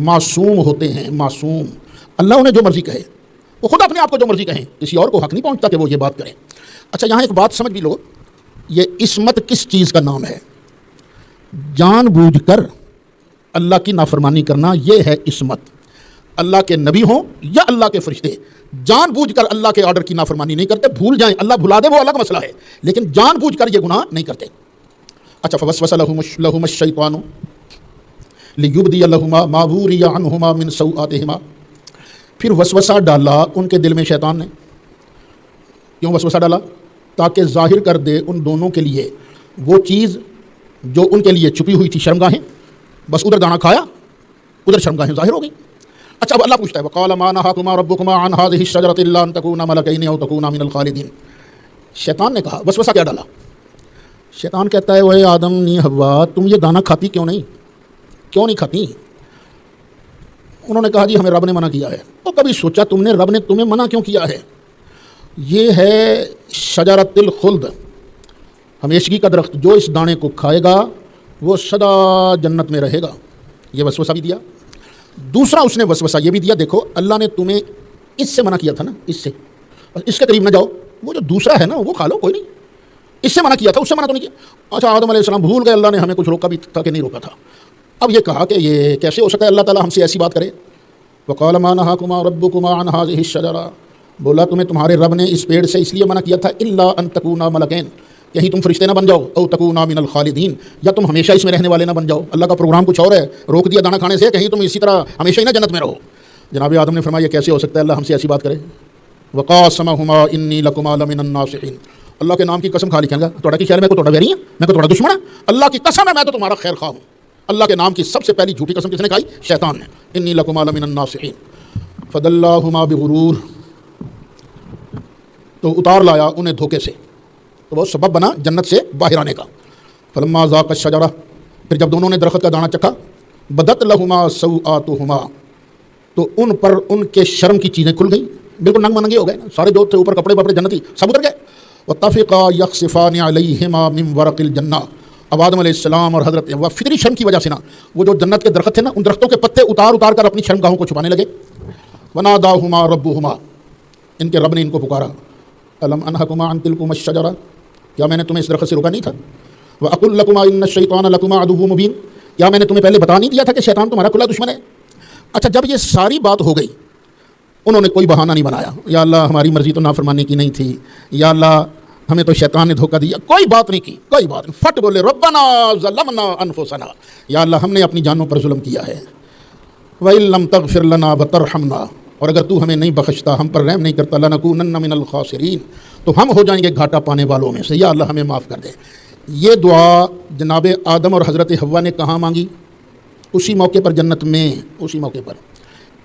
معصوم ہوتے ہیں، معصوم، اللہ انہیں جو مرضی کہے، وہ خود اپنے آپ کو جو مرضی کہیں، کسی اور کو حق نہیں پہنچتا کہ وہ یہ بات کریں۔ اچھا یہاں ایک بات سمجھ بھی لو، یہ عصمت کس چیز کا نام ہے؟ جان بوجھ کر اللہ کی نافرمانی کرنا، یہ ہے عصمت۔ اللہ کے نبی ہوں یا اللہ کے فرشتے جان بوجھ کر اللہ کے آرڈر کی نافرمانی نہیں کرتے، بھول جائیں اللہ بھلا دے وہ الگ مسئلہ ہے، لیکن جان بوجھ کر یہ گناہ نہیں کرتے۔ اچھا فوسوس لہما الشیطان لیبدی لہما ما بوری عنہما من سوآتہما، پھر وسوسہ ڈالا ان کے دل میں شیطان نے۔ کیوں وسوسہ ڈالا؟ تاکہ ظاہر کر دے ان دونوں کے لیے وہ چیز جو ان کے لیے چھپی ہوئی تھی، شرمگاہیں، بس ادھر دانا کھایا ادھر شرمگاہیں ظاہر ہو گئی۔ اچھا اب اللہ پوچھتا ہے وقال ما نهاكما ربكما عن هذه الشجرة الا ان تكونا ملكين او تكونا من الخالدين، شیطان نے کہا، وسوسہ کیا ڈالا؟ شیطان کہتا ہے وہ آدم نی حوا تم یہ دانا کھاتی کیوں نہیں؟ کیوں نہیں کھاتی؟ انہوں نے کہا جی ہمیں رب نے منع کیا ہے. تو کبھی سوچا تم نے رب نے تمہیں منع کیوں کیا ہے؟ یہ ہے شجرۃ الخلد، ہمیشگی کا درخت، جو اس دانے کو کھائے گا وہ سدا جنت میں رہے گا. یہ وسوسہ بھی دیا. دوسرا اس نے وسوسہ یہ بھی دیا، دیکھو اللہ نے تمہیں اس سے منع کیا تھا نا، اس سے، اس کے قریب نہ جاؤ، وہ جو دوسرا ہے نا وہ کھا لو کوئی نہیں. اس سے منع کیا تھا، اس سے منع تو نہیں کیا. اچھا آدم علیہ السلام بھول گئے، اللہ نے ہمیں کچھ روکا بھی تھا کہ نہیں روکا تھا. اب یہ کہا کہ یہ کیسے ہو سکتا ہے اللہ تعالیٰ ہم سے ایسی بات کرے. وقال ما نهاكما ربكما عن هذه الشجرة، بولا تمہیں تمہارے رب نے اس پیڑ سے اس لیے منع کیا تھا الا ان تکونا ملکین، کہیں تم فرشتے نہ بن جاؤ، او تکونا من الخالدین، یا تم ہمیشہ اس میں رہنے والے نہ بن جاؤ. اللہ کا پروگرام کچھ اور ہے، روک دیا دانا کھانے سے، کہیں تم اسی طرح ہمیشہ ہی نہ جنت میں رہو. جناب آدم نے فرمایا یہ کیسے ہو سکتا ہے، اللہ ہم سے ایسی بات کرے. وقاسمہما انی لکما لمن الناصحین، اللہ کے نام کی قسم کھا لی. کہنے لگا توڑا کی خیال میں کو توڑا ویری ہے، میں کو توڑا دشمن ہے، اللہ کی قسم ہے میں تو تمہارا خیر خواہ ہوں. اللہ کے نام کی سب سے پہلی جھوٹی قسم کس نے کھائی؟ شیطان نے. انی لکما لمن الناصحین فدلاہما بغرور، تو اتار لایا انہیں دھوکے سے، تو وہ سبب بنا جنت سے باہر آنے کا. فلما ذاق الشجرہ، پھر جب دونوں نے درخت کا دانہ چکھا، بدت لہما سوآتہما، تو ان پر ان کے شرم کی چیزیں کھل گئیں، بالکل ننگ منگے ہو گئے، سارے جو تھے اوپر کپڑے وپڑے جنتی سب اتر گئے. واتفقا یخصفان علیہما من ورق الجنہ، اب آدم علیہ السلام اور حضرت حوا فطری شرم کی وجہ سے نا، وہ جو جنت کے درخت تھے نا، ان درختوں کے پتے اتار اتار کر اپنی شرم گاہوں کو چھپانے لگے. وناداہما ربہما، ان کے رب نے ان کو پکارا، الم انہکما عن تلکما الشجرہ، کیا میں نے تمہیں اس درخت سے روکا نہیں تھا؟ واقل لکما ان الشیطان لکما عدو مبین، کیا میں نے تمہیں پہلے بتا نہیں دیا تھا کہ شیطان تمہارا کھلا دشمن ہے؟ اچھا جب یہ ساری بات ہو گئی، انہوں نے کوئی بہانہ نہیں بنایا، یا اللہ ہماری مرضی تو نافرمانی کی نہیں تھی، یا اللہ ہمیں تو شیطان نے دھوکہ دیا، کوئی بات نہیں کی، کوئی بات نہیں. فٹ بولے ربنا ظلمنا انفسنا، یا اللہ ہم نے اپنی جانوں پر ظلم کیا ہے. وَإِن لَّمْ تَغْفِرْ لَنَا وَتَرْحَمْنَا، اور اگر تو ہمیں نہیں بخشتا، ہم پر رحم نہیں کرتا، لَنَكُونَنَّ مِنَ الْخَاسِرِينَ، تو ہم ہو جائیں گے گھاٹا پانے والوں میں سے، یا اللہ ہمیں معاف کر دے. یہ دعا جناب آدم اور حضرت حوا نے کہاں مانگی؟ اسی موقع پر جنت میں، اسی موقع پر.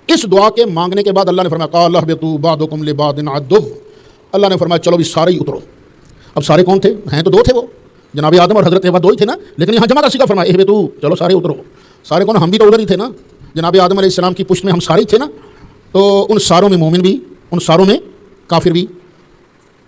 اس دعا کے مانگنے کے بعد اللہ نے فرمایا قَالَ اهْبِطُوا بَعْضُكُمْ لِبَعْضٍ عَدُوٌّ، اللہ نے فرمایا چلو بھی سارے ہی اترو. اب سارے کون تھے؟ ہیں تو دو تھے، وہ جناب آدم اور حضرت حوا دو ہی تھے نا، لیکن یہاں جمع کا صیغہ فرمایا اہبطوا، چلو سارے اترو. سارے کون؟ ہم بھی تو ادھر ہی تھے نا، جناب آدم علیہ السلام کی پشت میں ہم سارے ہی تھے نا. تو ان ساروں میں مومن بھی، ان ساروں میں کافر بھی.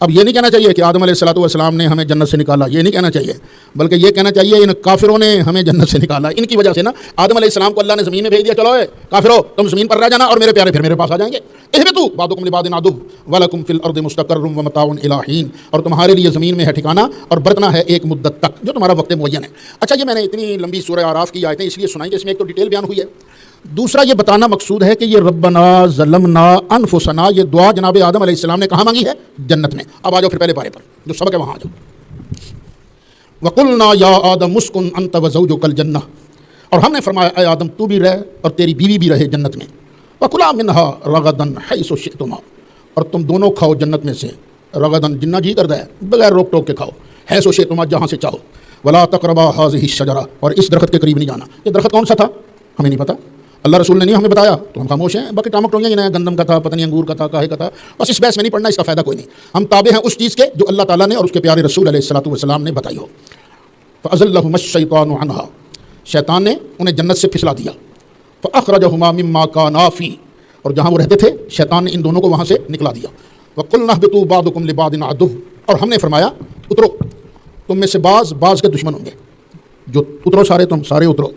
اب یہ نہیں کہنا چاہیے کہ آدم علیہ السلام نے ہمیں جنت سے نکالا، یہ نہیں کہنا چاہیے، بلکہ یہ کہنا چاہیے ان کافروں نے ہمیں جنت سے نکالا. ان کی وجہ سے نا آدم علیہ السلام کو اللہ نے زمین میں بھیج دیا، چلو اے کافرو تم زمین پر رہ جانا اور میرے پیارے پھر میرے پاس آ جائیں گے. اہبطوا بعضکم لبعض عدو ولکم فی الارض مستقر ومتاع الی حین، اور تمہارے لیے زمین میں ہے ٹھکانہ اور برتنا ہے ایک مدت تک، جو تمہارا وقت معین ہے. اچھا یہ میں نے اتنی لمبی سورہ اعراف کی آیتیں اس لیے سنائیں کہ اس میں ایک تو ڈیٹیل بیان ہوئی ہے، دوسرا یہ بتانا مقصود ہے کہ یہ ربنا ظلمنا انفسنا، یہ دعا جناب آدم علیہ السلام نے کہاں مانگی ہے؟ جنت میں. اب آ جاؤ پھر پہلے پارے پر جو سبق ہے وہاں آ جاؤ. وقلنا یا آدم اسکن انت وزوجک الجنہ، اور ہم نے فرمایا اے آدم تو بھی رہ اور تیری بیوی بھی رہے جنت میں. وکلا منہا رغدن حیث شئتما، اور تم دونوں کھاؤ جنت میں سے رغدن، جنہ جی کرتا ہے بغیر روک ٹوک کے کھاؤ، حیث شئتما جہاں سے چاہو. ولا تقربا هذه الشجرہ، اور اس درخت کے قریب نہیں جانا. یہ درخت کون سا تھا ہمیں نہیں پتا، اللہ رسول نے نہیں ہمیں بتایا تو ہم خاموش ہیں. باقی ٹامک ٹونگیاں ہیں، گندم کا تھا، پتہ نہیں انگور کا تھا، کاہے کا تھا، بس اس بحث میں نہیں پڑھنا، اس کا فائدہ کوئی نہیں. ہم تابع ہیں اس چیز کے جو اللہ تعالیٰ نے اور اس کے پیارے رسول علیہ الصلوۃ والسلام نے بتائی ہو. فأزلهما الشیطان عنہا، شیطان نے انہیں جنت سے پھسلا دیا. فأخرجهما مما كانا فيه، اور جہاں وہ رہتے تھے شیطان نے ان دونوں کو وہاں سے نکلا دیا. وقلنا اهبطوا بعضكم لبعض عدو، اور ہم نے فرمایا اترو، تم میں سے بعض کے دشمن ہوں گے، جو اترو سارے، تم سارے اترو.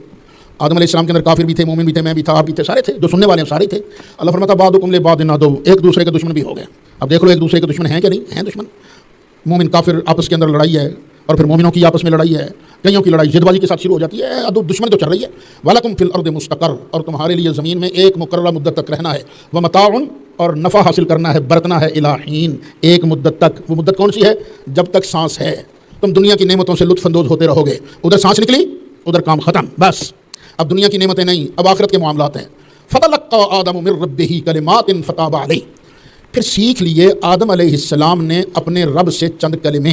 آدم علیہ السلام کے اندر کافر بھی تھے، مومن بھی تھے، میں بھی تھا، آپ بھی تھے، سارے تھے، جو سننے والے ہیں سارے تھے. اللہ فرماتا بعضکم لبعض عدو، ایک دوسرے کے دشمن بھی ہو گئے. اب دیکھ لو ایک دوسرے کے دشمن ہیں کہ نہیں ہیں؟ دشمن مومن کافر آپس کے اندر لڑائی ہے، اور پھر مومنوں کی آپس میں لڑائی ہے، کئیوں کی لڑائی جد بازی کے ساتھ شروع ہو جاتی ہے. دشمن تو چل رہی ہے. وَلَكُمْ فِي الْأَرْضِ مُسْتَقَرٌ، اور تمہارے لیے زمین میں ایک مقررہ مدت تک رہنا ہے. وَمَتَاعٌ، اور نفع حاصل کرنا ہے، برتنا ہے، اِلیٰ حین، ایک مدت تک. وہ مدت کون سی ہے؟ جب تک سانس ہے. تم دنیا کی نعمتوں سے لطف اندوز ہوتے رہو گے، ادھر سانس نکلی ادھر کام ختم، بس اب دنیا کی نعمتیں نہیں، اب آخرت کے معاملات ہیں. فَتَلَقَّىٰ آدَمُ مِن رَّبِّهِ كَلِمَاتٍ فَتَابَ عَلَيْهِ، پھر سیکھ لیے آدم علیہ السلام نے اپنے رب سے چند کلمے.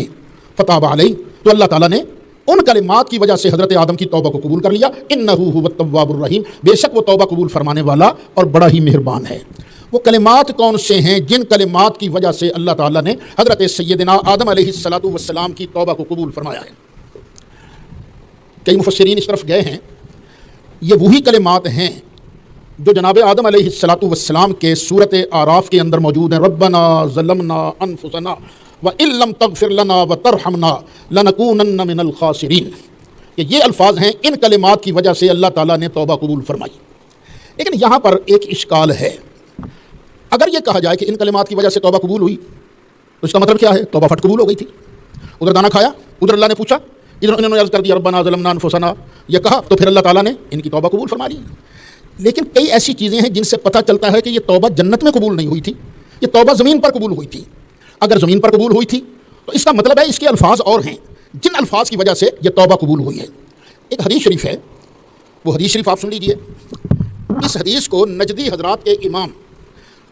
فَتَابَ عَلَيْهِ، تو اللہ تعالیٰ نے ان کلمات کی وجہ سے حضرت آدم کی توبہ کو قبول کر لیا. اِنَّهُ هُوَ التَّوَّابُ الرَّحِيمُ، بے شک وہ توبہ قبول فرمانے والا اور بڑا ہی مہربان ہے. وہ کلمات کون سے ہیں جن کلمات کی وجہ سے اللہ تعالیٰ نے حضرت سیدنا آدم علیہ السلام کی توبہ کو قبول فرمایا ہے؟ کئی مفسرین اس طرف گئے ہیں، یہ وہی کلمات ہیں جو جناب آدم علیہ الصلوۃ والسلام کے سورۃ اعراف کے اندر موجود ہیں، ربنا ظلمنا انفسنا وان لم تغفر لنا وترحمنا لنکونن من الخاسرین، کہ یہ الفاظ ہیں، ان کلمات کی وجہ سے اللہ تعالیٰ نے توبہ قبول فرمائی۔ لیکن یہاں پر ایک اشکال ہے، اگر یہ کہا جائے کہ ان کلمات کی وجہ سے توبہ قبول ہوئی تو اس کا مطلب کیا ہے؟ توبہ فٹ قبول ہو گئی تھی، ادھر دانا کھایا، ادھر اللہ نے پوچھا، ادھر انہوں نے عرض کر دیا ربنا ظلمنا انفسنا، یہ کہا تو پھر اللہ تعالیٰ نے ان کی توبہ قبول فرما لی۔ لیکن کئی ایسی چیزیں ہیں جن سے پتہ چلتا ہے کہ یہ توبہ جنت میں قبول نہیں ہوئی تھی، یہ توبہ زمین پر قبول ہوئی تھی۔ اگر زمین پر قبول ہوئی تھی تو اس کا مطلب ہے اس کے الفاظ اور ہیں جن الفاظ کی وجہ سے یہ توبہ قبول ہوئی ہے۔ ایک حدیث شریف ہے، وہ حدیث شریف آپ سن لیجئے۔ اس حدیث کو نجدی حضرات کے امام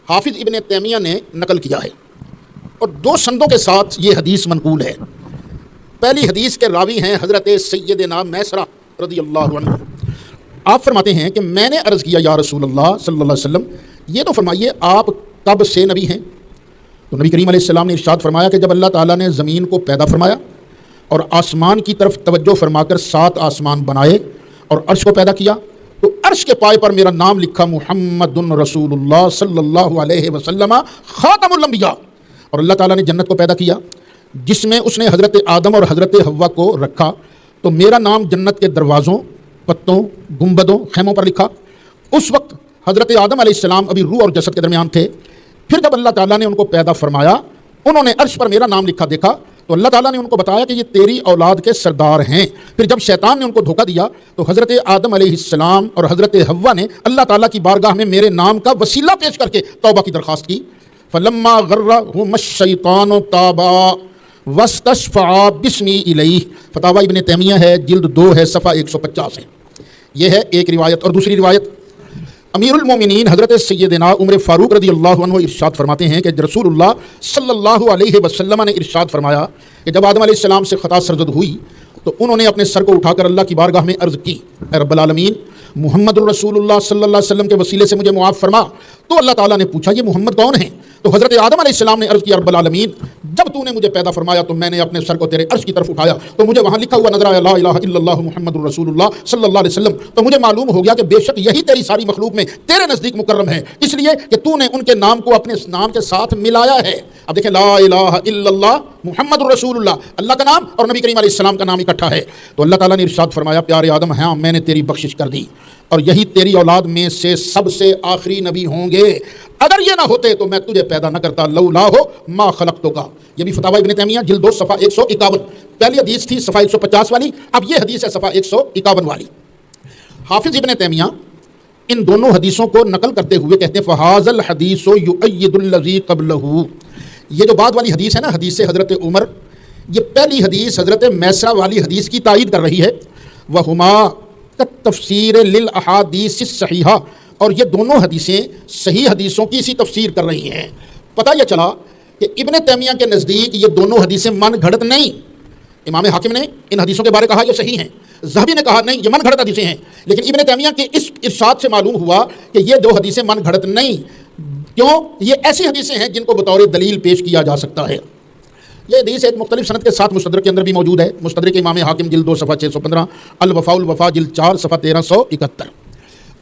حافظ ابن تیمیہ نے نقل کیا ہے، اور دو سندوں کے ساتھ یہ حدیث منقول ہے۔ پہلی حدیث کے راوی ہیں حضرت سیدنا میسرہ رضی اللہ عنہ۔ آپ فرماتے ہیں کہ میں نے عرض کیا یا رسول اللہ صلی اللہ علیہ وسلم، یہ تو فرمائیے آپ کب سے نبی ہیں؟ تو نبی کریم علیہ السلام نے ارشاد فرمایا کہ جب اللہ تعالیٰ نے زمین کو پیدا فرمایا اور آسمان کی طرف توجہ فرما کر 7 آسمان بنائے اور عرش کو پیدا کیا، تو عرش کے پائے پر میرا نام لکھا محمد رسول اللہ صلی اللہ علیہ وسلم خاتم الانبیاء۔ اور اللہ تعالیٰ نے جنت کو پیدا کیا جس میں اس نے حضرت آدم اور حضرت حوا کو رکھا، تو میرا نام جنت کے دروازوں، پتوں، گنبدوں، خیموں پر لکھا۔ اس وقت حضرت آدم علیہ السلام ابھی روح اور جسد کے درمیان تھے۔ پھر جب اللہ تعالیٰ نے ان کو پیدا فرمایا، انہوں نے عرش پر میرا نام لکھا دیکھا، تو اللہ تعالیٰ نے ان کو بتایا کہ یہ تیری اولاد کے سردار ہیں۔ پھر جب شیطان نے ان کو دھوکہ دیا تو حضرت آدم علیہ السلام اور حضرت حوا نے اللہ تعالیٰ کی بارگاہ میں میرے نام کا وسیلہ پیش کر کے توبہ کی درخواست کی۔ فلما غرهم الشیطان تابا واستشفعا باسمی الیہ، فتاوی ابن تیمیہ ہے، جلد 2 ہے، صفحہ 150 ہے۔ یہ ہے ایک روایت۔ اور دوسری روایت، امیر المومنین حضرت سیدنا عمر فاروق رضی اللہ عنہ ارشاد فرماتے ہیں کہ رسول اللہ صلی اللہ علیہ وسلم نے ارشاد فرمایا کہ جب آدم علیہ السلام سے خطا سرزد ہوئی تو انہوں نے اپنے سر کو اٹھا کر اللہ کی بارگاہ میں عرض کی، اے رب العالمین، محمد الرسول اللہ صلی اللہ علیہ وسلم کے وسیلے سے مجھے معاف فرما۔ تو اللہ تعالیٰ نے پوچھا یہ محمد کون ہیں؟ تو حضرت آدم علیہ السلام نے عرض کیا، رب العالمین، جب تو نے مجھے پیدا فرمایا تو میں نے اپنے سر کو تیرے عرش کی طرف اٹھایا تو مجھے وہاں لکھا ہوا نظر آیا لا الہ الا اللہ محمد الرسول اللہ صلی اللہ علیہ وسلم، تو مجھے معلوم ہو گیا کہ بے شک یہی تیری ساری مخلوق میں تیرے نزدیک مکرم ہے، اس لیے کہ تو نے ان کے نام کو اپنے نام کے ساتھ ملایا ہے۔ اب دیکھیں، لا الہ الا اللہ محمد الرسول اللہ، اللہ کا نام اور نبی کریم علیہ السلام کا نام اکٹھا ہے۔ تو اللہ تعالیٰ نے ارشاد فرمایا، پیارے آدم، ہاں میں نے تیری بخشش کر دی اور یہی تیری اولاد میں سے سب سے آخری نبی ہوں گے، اگر یہ نہ ہوتے تو میں تجھے پیدا نہ کرتا، لولا ہو ما خلقتک۔ یہ بھی فتاوی ابن تیمیہ جلد 2 صفحہ 151۔ پہلی حدیث تھی صفحہ 150 والی، اب یہ حدیث ہے صفحہ 151 والی۔ حافظ ابن تیمیہ ان دونوں حدیثوں کو نقل کرتے ہوئے کہتے ہیں فہذا الحدیث یؤید الذی قبلہ، یہ جو بعد والی حدیث ہے نا، حدیث سے حضرت عمر، یہ پہلی حدیث حضرت میسرہ والی حدیث کی تائید کر رہی ہے۔ وہما تفسیر للاحادیث الصحیحہ، اور یہ دونوں حدیثیں صحیح حدیثوں کی اسی تفسیر کر رہی ہیں۔ پتہ یہ چلا کہ ابن تیمیہ کے نزدیک یہ دونوں حدیثیں من گھڑت نہیں۔ امام حاکم نے ان حدیثوں کے بارے کہا یہ صحیح ہیں، ذہبی نے کہا نہیں یہ من گھڑت حدیثیں ہیں، لیکن ابن تیمیہ کے اس ارشاد سے معلوم ہوا کہ یہ دو حدیثیں من گھڑت نہیں۔ کیوں؟ یہ ایسی حدیثیں ہیں جن کو بطور دلیل پیش کیا جا سکتا ہے۔ یہ حدیث ایک مختلف سند کے ساتھ مستدرک کے اندر بھی موجود ہے، مستدرک امام حاکم جلد 2 صفحہ 615، الوفاء الوفا جلد 4 صفحہ 1371۔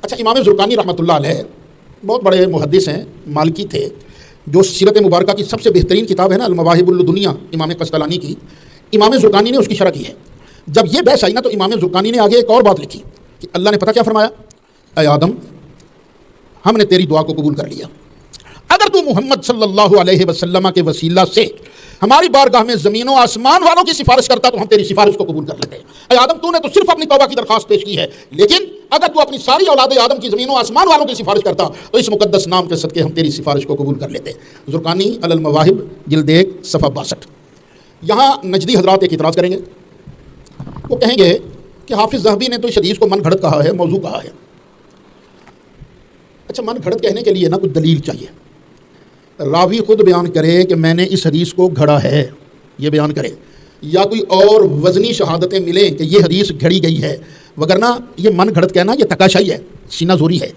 اچھا، امام زرقانی رحمۃ اللہ علیہ بہت بڑے محدث ہیں، مالکی تھے، جو سیرت مبارکہ کی سب سے بہترین کتاب ہے نا المواہب الدنیا امام قسطلانی کی، امام زرقانی نے اس کی شرح کی ہے۔ جب یہ بحث آئی نا تو امام زرقانی نے آگے ایک اور بات لکھی کہ اللہ نے پتہ کیا فرمایا، اے آدم، ہم نے تیری دعا کو قبول کر لیا، اگر تو محمد صلی اللہ علیہ وسلم کے وسیلہ سے ہماری بارگاہ میں زمین و آسمان والوں کی سفارش کرتا تو ہم تیری سفارش کو قبول کر لیتے۔ اے آدم، تو نے تو صرف اپنی توبہ کی درخواست پیش کی ہے، لیکن اگر تو اپنی ساری اولاد آدم کی زمین و آسمان والوں کی سفارش کرتا تو اس مقدس نام کے صدقے ہم تیری سفارش کو قبول کر لیتے۔ زرقانی علی المواہب جلد 1 صفحہ 62۔ یہاں نجدی حضرات ایک اعتراض کریں گے، وہ کہیں گے کہ حافظ ذہبی نے تو اس حدیث کو من گھڑت کہا ہے، موضوع کہا ہے۔ اچھا، من گھڑت کہنے کے لیے نا کچھ دلیل چاہیے، راوی خود بیان کرے کہ میں نے اس حدیث کو گھڑا ہے، یہ بیان کرے، یا کوئی اور وزنی شہادتیں ملیں کہ یہ حدیث گھڑی گئی ہے، وگرنہ یہ من گھڑت کہنا یہ تکاشائی ہے، سینہ زوری ہے۔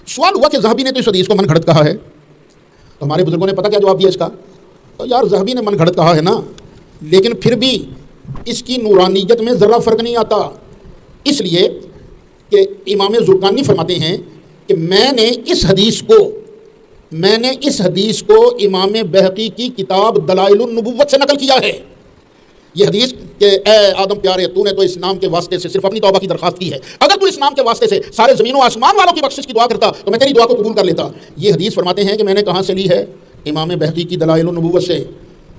سوال ہوا کہ ذہبی نے تو اس حدیث کو من گھڑت کہا ہے، تو ہمارے بزرگوں نے پتہ کیا جواب دیا اس کا، تو یار ذہبی نے من گھڑت کہا ہے نا، لیکن پھر بھی اس کی نورانیت میں ذرا فرق نہیں آتا، اس لیے کہ امام زرقانی فرماتے ہیں کہ میں نے اس حدیث کو امام بہقی کی کتاب دلائل النبوت سے نقل کیا ہے۔ یہ حدیث کہ اے آدم پیارے، تو نے تو اس نام کے واسطے سے صرف اپنی توبہ کی درخواست کی ہے، اگر تو اس نام کے واسطے سے سارے زمین و آسمان والوں کی بخشش کی دعا کرتا تو میں تیری دعا کو قبول کر لیتا۔ یہ حدیث فرماتے ہیں کہ میں نے کہاں سے لی ہے؟ امام بہقی کی دلائل النبوت سے۔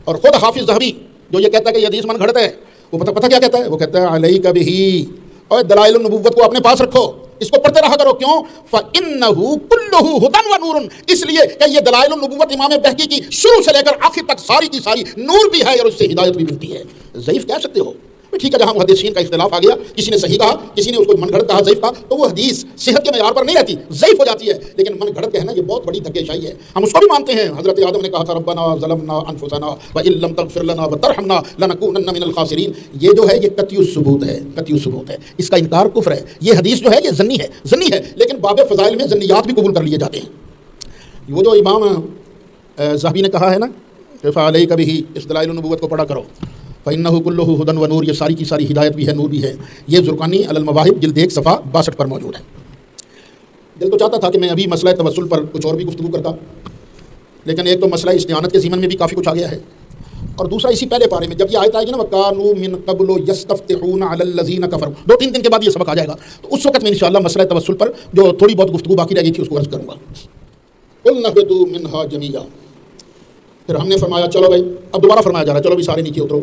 اور خود حافظ ذہبی جو یہ کہتا ہے کہ یہ حدیث من گھڑت ہے، وہ پتہ کیا کہتا ہے؟ وہ کہتا ہے علیک بہ، اور دلائل النبوت کو اپنے پاس رکھو، اس کو پڑھتے رہا کرو۔ کیوں؟ فَإِنَّهُ كُلُّهُ هُدًى وَنُورٌ، اس لیے کہ یہ دلائل النبوت امام بہقی کی شروع سے لے کر آخر تک ساری کی ساری نور بھی ہے اور اس سے ہدایت بھی ملتی ہے۔ ضعیف کہہ سکتے ہو؟ ٹھیک ہے، جہاں محدثین کا اختلاف آ گیا، کسی نے صحیح کہا، کسی نے اس کو من گھڑت کہا، ضعیف کہا، تو وہ حدیث صحت کے معیار پر نہیں رہتی، ضعیف ہو جاتی ہے۔ لیکن من گھڑت کہنا یہ بہت بڑی دھکے شاہی ہے، ہم اس کو بھی مانتے ہیں۔ حضرت آدم نے کہا تھا ربنا ظلمنا انفسنا وان لم تغفر لنا وترحمنا لنکونن من الخاسرین، یہ جو ہے یہ قطعی الثبوت ہے، قطعی الثبوت ہے، اس کا انکار کفر ہے۔ یہ حدیث جو ہے یہ ظنی ہے، لیکن باب فضائل میں ظنیات بھی قبول کر لیے جاتے ہیں۔ وہ جو امام ذہبی نے کہا ہے نا کہ فعلیک بہ، اس دلائل النبوت کو پڑھا کرو، فَإِنَّهُ كُلُّهُ هُدًى وَنُورٌ، یہ ساری کی ساری ہدایت بھی ہے، نور بھی ہے۔ یہ زرقانی علی المواہب جلد 1 صفحہ 62 پر موجود ہے۔ دل تو چاہتا تھا کہ میں ابھی مسئلہ توسل پر کچھ اور بھی گفتگو کرتا، لیکن ایک تو مسئلہ استعانت کے ضمن میں بھی کافی کچھ آ گیا ہے، اور دوسرا اسی پہلے پارے میں جب یہ آیت آئے گی نا وَكَانُوا مِن قَبْلُ يَسْتَفْتِحُونَ عَلَى الَّذِينَ كَفَرُوا، 2-3 دن کے بعد یہ سبق آ جائے گا، تو اس وقت میں انشاءاللہ مسئلہ توسل پر جو تھوڑی بہت گفتگو باقی رہ گئی تھی اس کو عرض کروں گا۔ قُلْ نَهْبِطُوا مِنْهَا جَمِيعًا، پھر ہم نے فرمایا چلو بھائی، اب دوبارہ فرمایا جا رہا ہے چلو بھی سارے نیچے اترو۔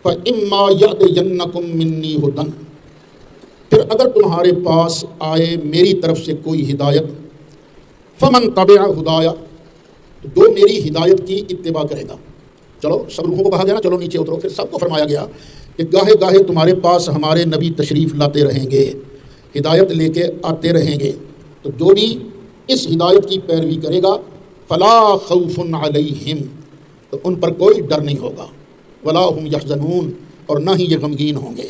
فَإِمَّا يَأْتِيَنَّكُم مِّنِّي هُدًى، پھر اگر تمہارے پاس آئے میری طرف سے کوئی ہدایت، فَمَن تَبِعَ هُدَايَ، جو میری ہدایت کی اتباع کرے گا۔ چلو سب روحوں کو کہا گیا نا چلو نیچے اترو، پھر سب کو فرمایا گیا کہ گاہے گاہے تمہارے پاس ہمارے نبی تشریف لاتے رہیں گے، ہدایت لے کے آتے رہیں گے، تو جو بھی اس ہدایت کی پیروی کرے گا فَلَا خَوْفٌ عَلَيْهِمْ، تو ان پر کوئی ڈر نہیں ہوگا، وَلَا هُمْ يَحْزَنُونَ، اور نہ ہی یہ غمگین ہوں گے۔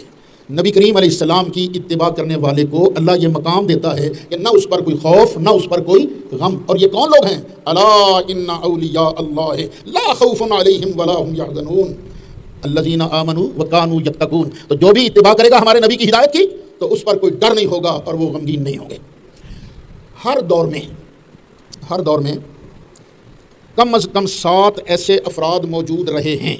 نبی کریم علیہ السلام کی اتباع کرنے والے کو اللہ یہ مقام دیتا ہے کہ نہ اس پر کوئی خوف نہ اس پر کوئی غم۔ اور یہ کون لوگ ہیں؟ الا ان اولیاء اللہ لا خوف علیہم ولا هم يحزنون الذین آمنوا وکانوا یتقون، تو جو بھی اتباع کرے گا ہمارے نبی کی ہدایت کی تو اس پر کوئی ڈر نہیں ہوگا اور وہ غمگین نہیں ہوں گے۔ ہر دور میں کم از کم 7 ایسے افراد موجود رہے ہیں